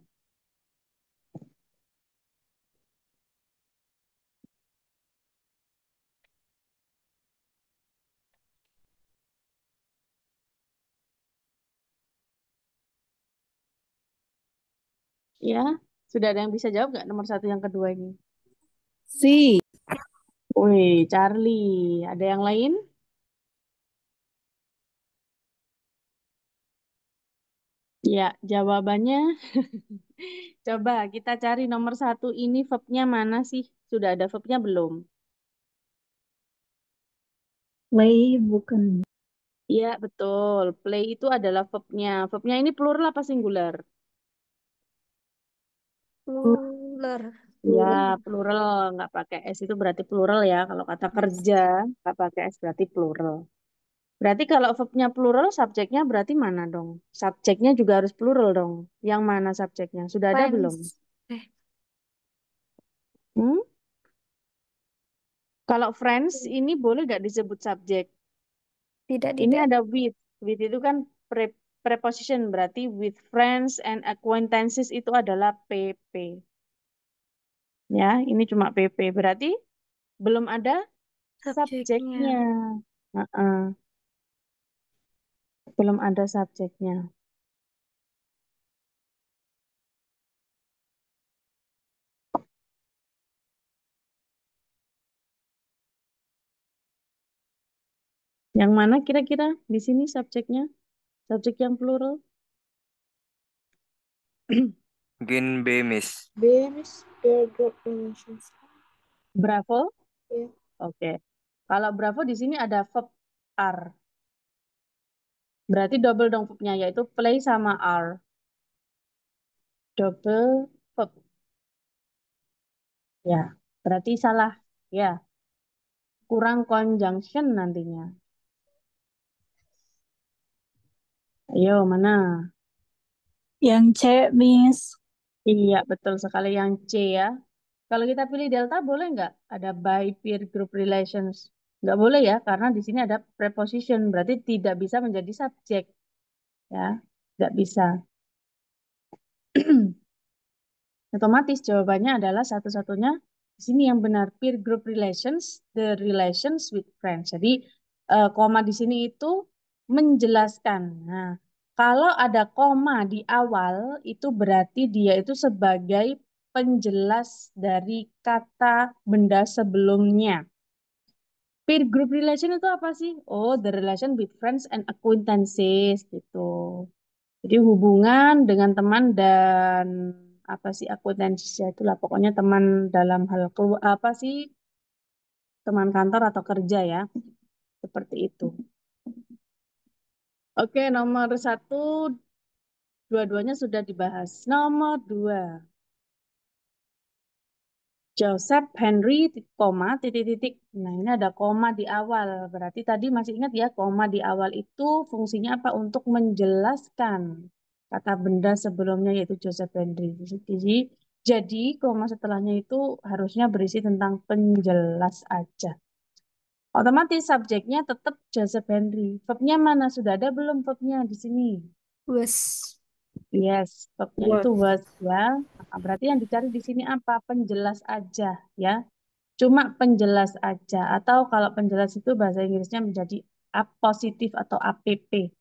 Speaker 1: Ya, sudah ada yang bisa jawab nggak nomor satu yang kedua ini?
Speaker 3: Si.
Speaker 1: Wih, Charlie. Ada yang lain? Ya, jawabannya. Coba kita cari nomor satu ini verbnya mana sih? Sudah ada verbnya belum?
Speaker 3: Play bukan.
Speaker 1: Iya, betul. Play itu adalah verbnya. Verbnya ini plural apa singular?
Speaker 2: Plural.
Speaker 1: Ya, plural. Nggak pakai S itu berarti plural ya. Kalau kata kerja, nggak pakai S berarti plural. Berarti kalau verbnya plural, subjeknya berarti mana dong? Subjeknya juga harus plural dong. Yang mana subjeknya? Sudah ada belum?
Speaker 2: Friends.
Speaker 1: Hmm? Kalau friends ini boleh nggak disebut subjek?
Speaker 2: Tidak,
Speaker 1: Ini
Speaker 2: tidak.
Speaker 1: ada with. With itu kan preposition. Berarti with friends and acquaintances itu adalah PP. Ya, ini cuma PP. Berarti belum ada
Speaker 2: Subjeknya.
Speaker 1: subjeknya. Heeh, belum ada subjeknya. Yang mana kira-kira di sini subjeknya? Subjek yang plural?
Speaker 5: Mungkin B, Miss.
Speaker 2: B, Miss. Paragraph relations.
Speaker 1: Bravo?
Speaker 2: Ya.
Speaker 1: Oke. Kalau bravo di sini ada verb are. Berarti double dong verbnya, yaitu play sama are. double verb. Ya, berarti salah. Ya, kurang conjunction nantinya. Ayo, mana?
Speaker 6: Yang C, Miss.
Speaker 1: Iya, betul sekali yang C ya. Kalau kita pilih delta boleh nggak? Ada by peer group relations. Nggak boleh ya, karena di sini ada preposition. Berarti tidak bisa menjadi subjek. Ya, nggak bisa. Otomatis jawabannya adalah satu-satunya di sini yang benar peer group relations, the relations with friends. Jadi koma di sini itu menjelaskan. Nah, kalau ada koma di awal itu berarti dia itu sebagai penjelas dari kata benda sebelumnya. Peer group relation itu apa sih? Oh, the relation with friends and acquaintances gitu. Jadi hubungan dengan teman dan apa sih acquaintances ya itulah pokoknya teman dalam hal apa sih teman kantor atau kerja ya seperti itu. Oke, nomor 1 dua-duanya sudah dibahas. Nomor 2 Joseph Henry koma titik-titik. Nah ini ada koma di awal. Berarti tadi masih ingat ya koma di awal itu fungsinya apa? Untuk menjelaskan kata benda sebelumnya yaitu Joseph Henry. Jadi koma setelahnya itu harusnya berisi tentang penjelas aja. Otomatis subjeknya tetap Joseph Henry. Verbnya mana? Sudah ada belum verbnya di sini?
Speaker 2: Was.
Speaker 1: Yes, verbnya itu
Speaker 2: Was.
Speaker 1: was ya. Nah, berarti yang dicari di sini apa? Penjelas aja ya. Cuma penjelas aja. Atau kalau penjelas itu bahasa Inggrisnya menjadi appositif atau APP.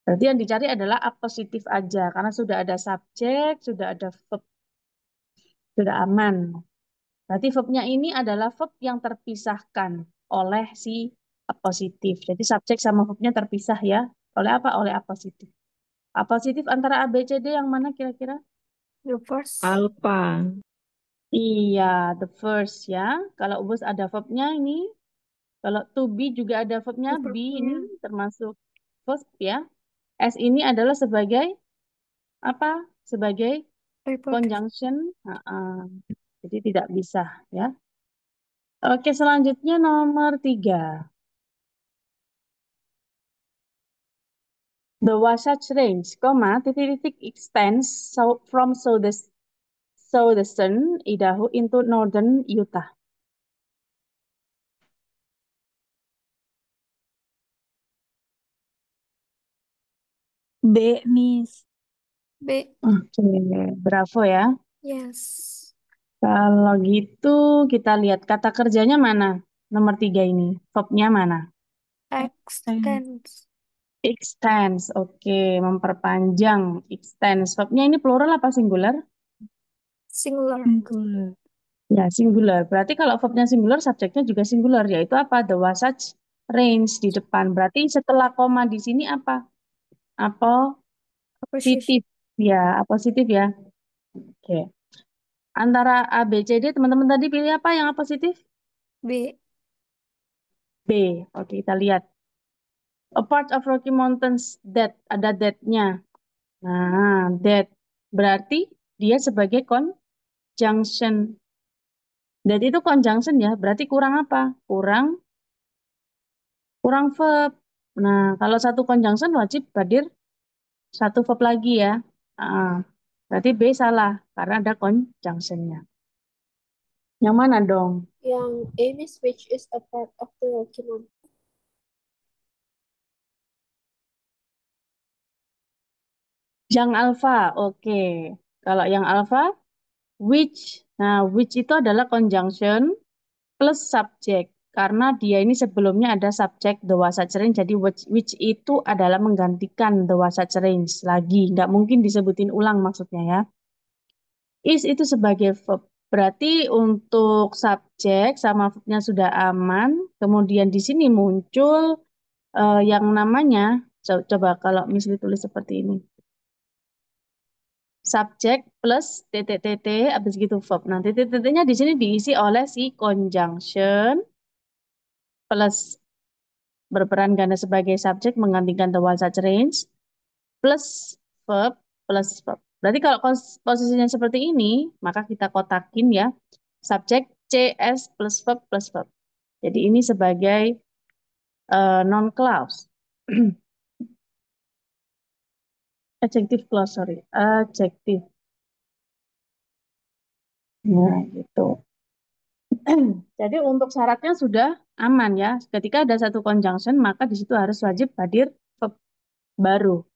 Speaker 1: Berarti yang dicari adalah appositif aja. Karena sudah ada subjek, sudah ada verb, sudah aman. Berarti verbnya ini adalah verb yang terpisahkan oleh si appositif. Jadi subjek sama verbnya terpisah ya. Oleh apa? Oleh appositif. Appositif antara A, B, C, D yang mana kira-kira?
Speaker 2: The first.
Speaker 3: Alpha.
Speaker 1: Iya, the first ya. Kalau bos ada verbnya ini. Kalau to be juga ada verbnya
Speaker 2: The
Speaker 1: be ini
Speaker 2: verbnya.
Speaker 1: termasuk verb ya. S ini adalah sebagai apa? Sebagai
Speaker 2: Report.
Speaker 1: conjunction. Jadi tidak bisa ya. Oke, selanjutnya nomor 3. The Wasatch Range, titik-titik extends from southern Idaho into northern Utah.
Speaker 6: B, Miss.
Speaker 2: B.
Speaker 1: Oke, bravo ya.
Speaker 2: Yes.
Speaker 1: Kalau gitu kita lihat kata kerjanya mana? Nomor 3 ini. Verbnya mana?
Speaker 2: Extends.
Speaker 1: Extends. Oke, memperpanjang. Extends. Verbnya ini plural apa singular?
Speaker 2: Singular.
Speaker 6: Singular.
Speaker 1: Ya, singular. Berarti kalau verbnya singular, subjeknya juga singular. Yaitu apa? The Wasatch Range di depan. Berarti setelah koma di sini apa?
Speaker 2: Appreciation.
Speaker 1: Positif. Ya, positif ya. Oke. Antara A, B, C, D, teman-teman tadi pilih apa yang positif?
Speaker 2: B.
Speaker 1: B. Oke, kita lihat. A part of Rocky Mountains that ada that-nya. Nah, that berarti dia sebagai conjunction. That itu conjunction ya, berarti kurang apa? Kurang verb. Nah, kalau satu conjunction wajib hadir satu verb lagi ya. Ah, berarti B salah karena ada conjunctionnya. Yang mana dong?
Speaker 2: Yang Amy's which is a part of the Rocky Mountain.
Speaker 1: Yang alpha, oke. Kalau yang alpha, which. Nah, which itu adalah conjunction plus subjek. Karena dia ini sebelumnya ada subjek the Wasatch Range, jadi which itu adalah menggantikan the Wasatch Range lagi. Nggak mungkin disebutin ulang maksudnya ya. Is itu sebagai verb. Berarti untuk subjek sama verbnya sudah aman. Kemudian di sini muncul yang namanya, coba kalau misalnya tulis seperti ini. Subjek plus titik-titik, habis gitu verb. Nah, titik-titiknya di sini diisi oleh si conjunction plus berperan ganda sebagai subjek menggantikan the Wasatch Range plus verb plus verb. Berarti kalau posisinya seperti ini, maka kita kotakin ya. Subjek CS plus verb plus verb. Jadi ini sebagai non-clause. Adjective clause, sorry. Adjective. Nah, gitu. Jadi untuk syaratnya sudah aman ya. Ketika ada satu conjunction, maka di situ harus wajib hadir verb baru.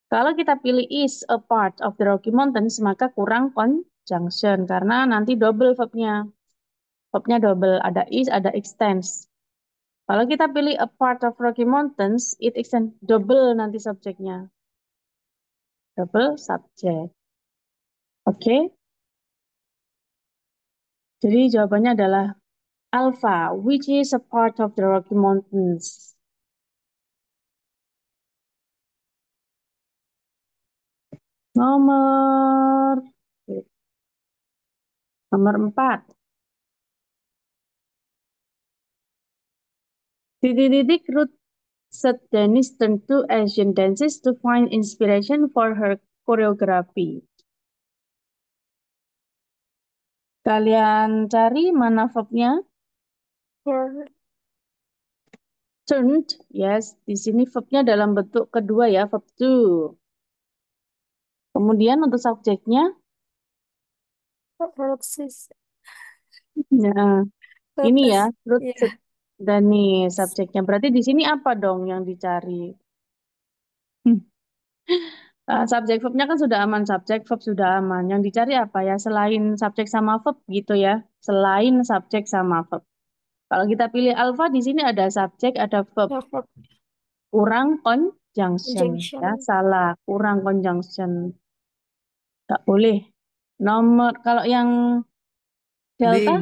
Speaker 1: Kalau kita pilih is a part of the Rocky Mountains, maka kurang conjunction karena nanti double verbnya. Verbnya double, ada is, ada extends. Kalau kita pilih a part of Rocky Mountains, it extend double nanti subjeknya. Double subject. Oke. Jadi jawabannya adalah alpha, which is a part of the Rocky Mountains. Nomor 4. Titik-titik Ruth set Dennis turn to Asian dances to find inspiration for her choreography. Kalian cari mana verbnya?
Speaker 2: For
Speaker 1: Turned, yes. Di sini verbnya dalam bentuk kedua ya, verb to. Kemudian untuk subjeknya,
Speaker 2: purposes.
Speaker 1: nah, ini ya,
Speaker 2: Purpose.
Speaker 1: Ruth
Speaker 2: Yeah.
Speaker 1: set Dennis subjeknya. Berarti di sini apa dong yang dicari? Subjek verbnya kan sudah aman, subjek verb sudah aman. Yang dicari apa ya? Selain subjek sama verb gitu ya. Selain subjek sama verb. Kalau kita pilih alpha di sini ada subjek, ada verb.
Speaker 2: Yeah, for
Speaker 1: Kurang conjunction.
Speaker 2: conjunction.
Speaker 1: Ya, salah. Kurang conjunction. Nggak boleh. Nomor, kalau yang delta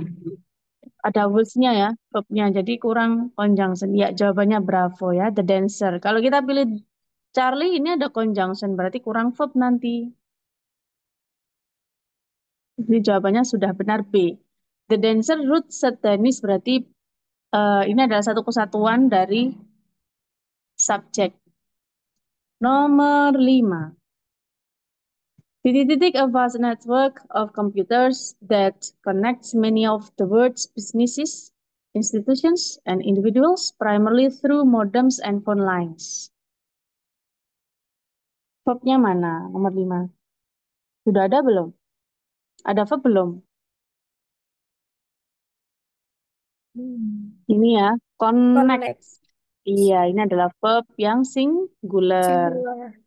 Speaker 1: ada words-nya ya, verb-nya. Jadi kurang conjunction. Ya, jawabannya bravo ya, the dancer. Kalau kita pilih Charlie, ini ada conjunction. Berarti kurang verb nanti. Jadi jawabannya sudah benar B. The dancer Ruth set Dennis berarti ini adalah satu kesatuan dari subjek. Nomor 5. Titik-titik a vast network of computers that connects many of the world's businesses, institutions, and individuals primarily through modems and phone lines. Verbnya mana? Nomor 5. Sudah ada belum? Ada verb belum? Ini ya, connect.
Speaker 2: Connect.
Speaker 1: Iya, ini adalah verb yang singular.
Speaker 2: Singular.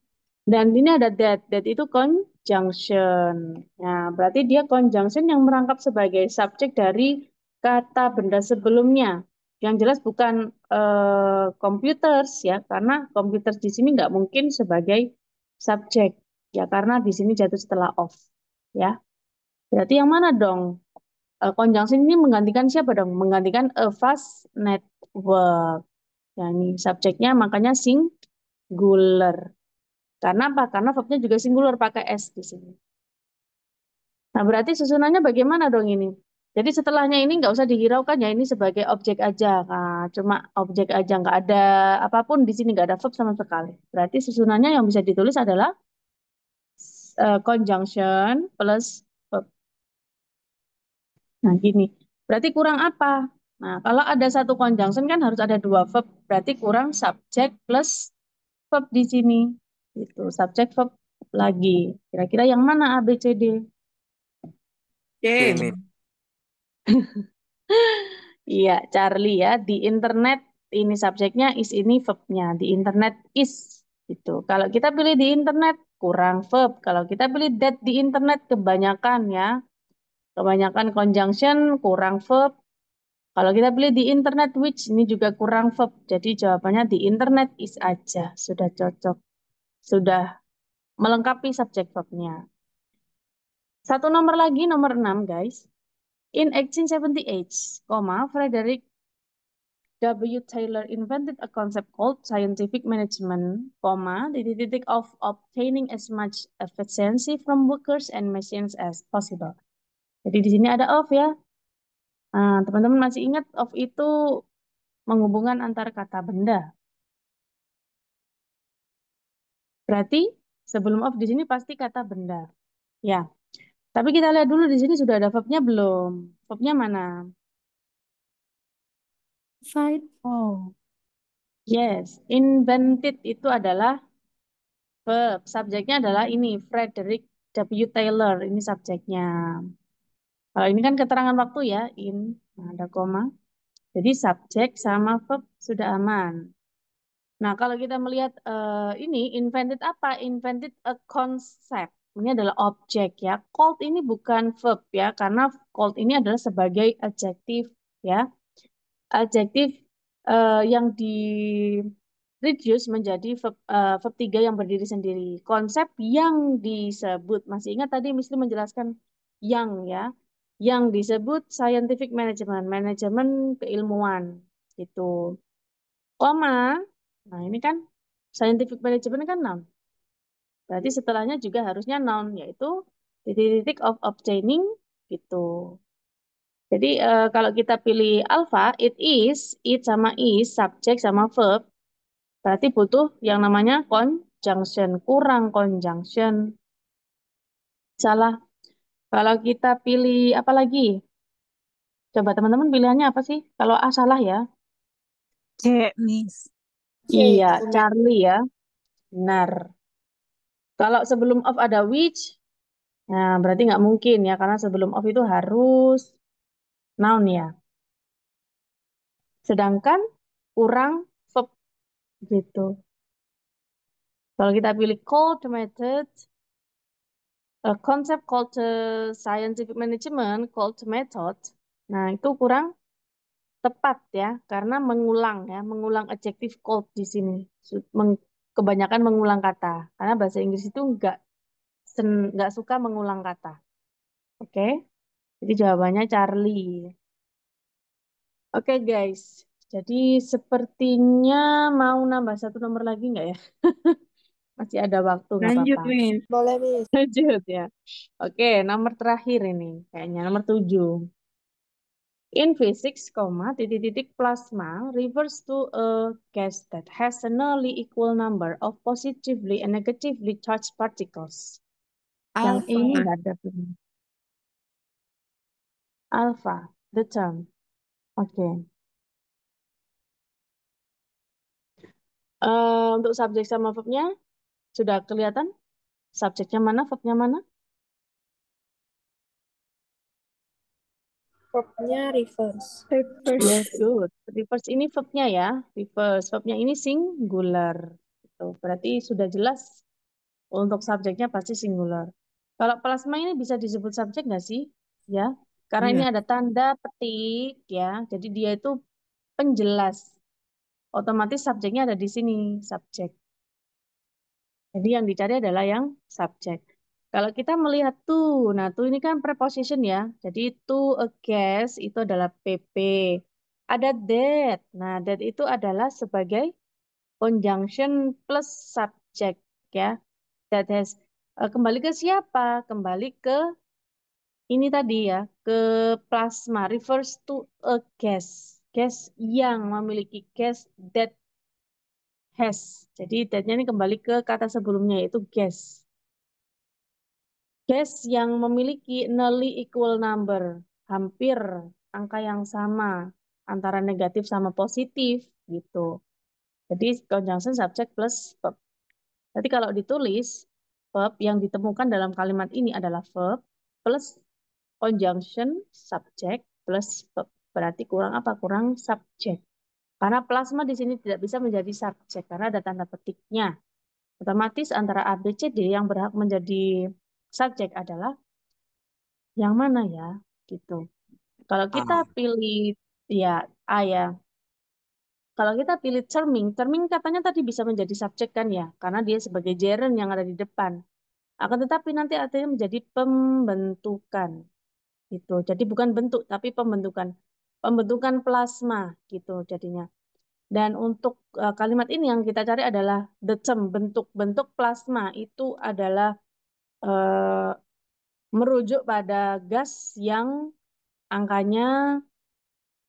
Speaker 1: Dan ini ada that. That itu conjunction. Nah, berarti dia conjunction yang merangkap sebagai subjek dari kata benda sebelumnya. Yang jelas bukan computers ya, karena computers di sini nggak mungkin sebagai subjek. Ya, karena di sini jatuh setelah of. Ya, berarti yang mana dong? Conjunction ini menggantikan siapa dong? Menggantikan a vast network. Ya, ini subjeknya makanya singular. Karena apa? Karena verbnya juga singular pakai S di sini. Nah, berarti susunannya bagaimana dong ini? Jadi setelahnya ini nggak usah dihiraukan ya, ini sebagai objek aja. Nah, cuma objek aja, nggak ada apapun di sini, nggak ada verb sama sekali. Berarti susunannya yang bisa ditulis adalah conjunction plus verb. Nah, gini. Berarti kurang apa? Nah, kalau ada satu conjunction kan harus ada dua verb. Berarti kurang subjek plus verb di sini. Itu subjek verb lagi. Kira-kira yang mana A, B, C, D?
Speaker 5: Ini.
Speaker 1: Iya, Charlie ya. Di internet ini subjeknya is, ini verbnya. Di internet is gitu. Kalau kita pilih di internet kurang verb. Kalau kita pilih that di internet kebanyakan ya. Kebanyakan conjunction kurang verb. Kalau kita pilih di internet which ini juga kurang verb. Jadi jawabannya di internet is aja. Sudah cocok. Sudah melengkapi subjek verbnya. Satu nomor lagi, nomor 6 guys. In 1878, Frederick W. Taylor invented a concept called scientific management, titik-titik of obtaining as much efficiency from workers and machines as possible. Jadi di sini ada of ya. Nah, teman-teman masih ingat of itu menghubungkan antar kata benda. Berarti Sebelum of di sini pasti kata benda. Ya. Tapi kita lihat dulu di sini sudah ada verbnya belum? Verbnya mana?
Speaker 3: Find.
Speaker 1: Oh, yes. Invented itu adalah verb. Subjeknya adalah ini, Frederick W. Taylor. Ini subjeknya. Kalau ini kan keterangan waktu ya, in. Nah, ada koma. Jadi subjek sama verb sudah aman. Nah, kalau kita melihat ini, invented apa? Invented a concept. Ini adalah objek ya. Called ini bukan verb ya, karena called ini adalah sebagai adjektif ya. Adjektif yang di reduce menjadi verb 3 yang berdiri sendiri. Konsep yang disebut, masih ingat tadi Misri menjelaskan yang ya, yang disebut scientific management, manajemen keilmuan gitu. Koma, nah ini kan scientific management kan noun. Berarti setelahnya juga harusnya noun, yaitu titik-titik of obtaining gitu. Jadi kalau kita pilih alpha, it sama is, subjek sama verb, berarti butuh yang namanya conjunction, kurang conjunction. Salah. Kalau kita pilih apa lagi? Coba teman-teman pilihannya apa sih? Kalau A salah ya.
Speaker 6: C, Miss.
Speaker 2: C.
Speaker 1: Iya, Charlie ya. Benar. Kalau sebelum of ada which, nah berarti nggak mungkin ya, karena sebelum of itu harus noun ya. Sedangkan kurang verb gitu. Kalau kita pilih called method, a concept called scientific management, called method, nah itu kurang tepat ya, karena mengulang ya, mengulang adjektif called di sini. Kebanyakan mengulang kata, karena bahasa Inggris itu nggak suka mengulang kata. Oke, jadi jawabannya Charlie. Oke guys, jadi sepertinya mau nambah satu nomor lagi nggak ya? Masih ada waktu, nggak
Speaker 3: Lanjut,
Speaker 1: apa-apa.
Speaker 3: Miss.
Speaker 2: Boleh, Miss.
Speaker 1: Lanjut ya. Oke, nomor terakhir ini. Kayaknya nomor 7. In physics, titik-titik plasma refers to a gas that has a nearly equal number of positively and negatively charged particles. Yang
Speaker 3: Alpha.
Speaker 1: ini nggak ada belum. Alpha, the term. Oke. Untuk subjek sama verbnya, sudah kelihatan? Subjeknya mana, verbnya mana?
Speaker 2: Verbnya reverse.
Speaker 1: Yes, good. Reverse ini verbnya ya. Reverse. Verbnya ini singular. Gitu. Berarti sudah jelas untuk subjeknya pasti singular. Kalau plasma ini bisa disebut subjek nggak sih? Ya, karena ini
Speaker 3: Iya.
Speaker 1: ada tanda petik ya. Jadi dia itu penjelas. Otomatis subjeknya ada di sini, subjek. Jadi yang dicari adalah yang subjek. Kalau kita melihat tuh, nah tuh ini kan preposition ya. Jadi to a guess itu adalah PP. Ada that. Nah, that itu adalah sebagai conjunction plus subject ya. That has kembali ke siapa? Kembali ke ini tadi ya, ke plasma refers to a gas. Gas yang memiliki gas that has. Jadi that-nya ini kembali ke kata sebelumnya yaitu gas. Gas yang memiliki nearly equal number, hampir angka yang sama antara negatif sama positif gitu. Jadi conjunction subject plus verb. Jadi kalau ditulis verb yang ditemukan dalam kalimat ini adalah verb plus conjunction subject plus verb. Berarti kurang apa? Kurang subjek. Karena plasma di sini tidak bisa menjadi subjek karena ada tanda petiknya. Otomatis antara A, B, C, D yang berhak menjadi subjek adalah yang mana ya? Gitu. Kalau kita pilih ya A ya. Kalau kita pilih terming, terming katanya tadi bisa menjadi subjek kan ya, karena dia sebagai gerund yang ada di depan. Akan tetapi nanti artinya menjadi pembentukan gitu. Jadi bukan bentuk tapi pembentukan. Pembentukan plasma gitu jadinya. Dan untuk kalimat ini yang kita cari adalah the term, bentuk-bentuk plasma itu adalah eh, merujuk pada gas yang angkanya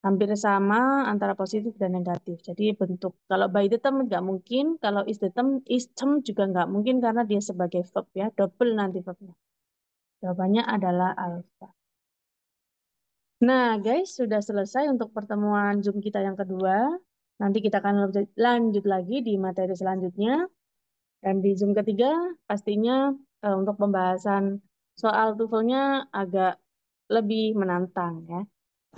Speaker 1: hampir sama antara positif dan negatif. Jadi bentuk kalau by the term nggak mungkin, kalau is term juga nggak mungkin karena dia sebagai verb ya, double nanti verbnya. Jawabannya adalah alpha. Nah, guys, sudah selesai untuk pertemuan Zoom kita yang kedua. Nanti kita akan lanjut lagi di materi selanjutnya. Dan di Zoom ketiga, pastinya untuk pembahasan soal TOEFL-nya agak lebih menantang ya.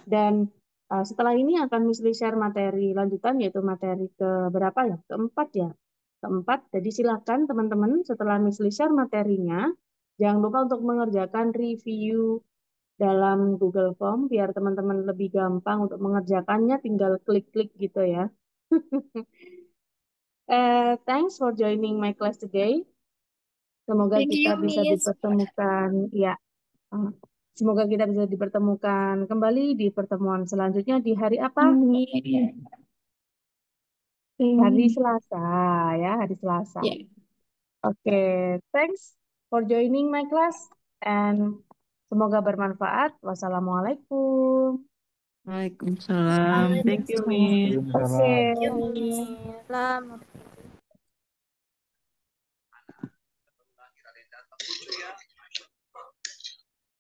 Speaker 1: Dan setelah ini akan Miss Li share materi lanjutan, yaitu materi ke berapa ya? Keempat ya. Keempat, jadi silakan teman-teman setelah Miss Li share materinya, jangan lupa untuk mengerjakan review dalam Google Form, biar teman-teman lebih gampang untuk mengerjakannya, tinggal klik-klik gitu ya. Thanks for joining my class today. Semoga
Speaker 2: Thank
Speaker 1: kita
Speaker 2: you,
Speaker 1: bisa
Speaker 2: Miss.
Speaker 1: dipertemukan, ya. Semoga kita bisa dipertemukan kembali di pertemuan selanjutnya di hari apa? Hari Selasa, ya, hari Selasa.
Speaker 2: Yeah.
Speaker 1: Oke, thanks for joining my class and semoga bermanfaat. Wassalamualaikum.
Speaker 3: Waalaikumsalam. Thank you, Miss.
Speaker 1: Oke.
Speaker 7: Waalaikumsalam.
Speaker 2: Thank you, Miss.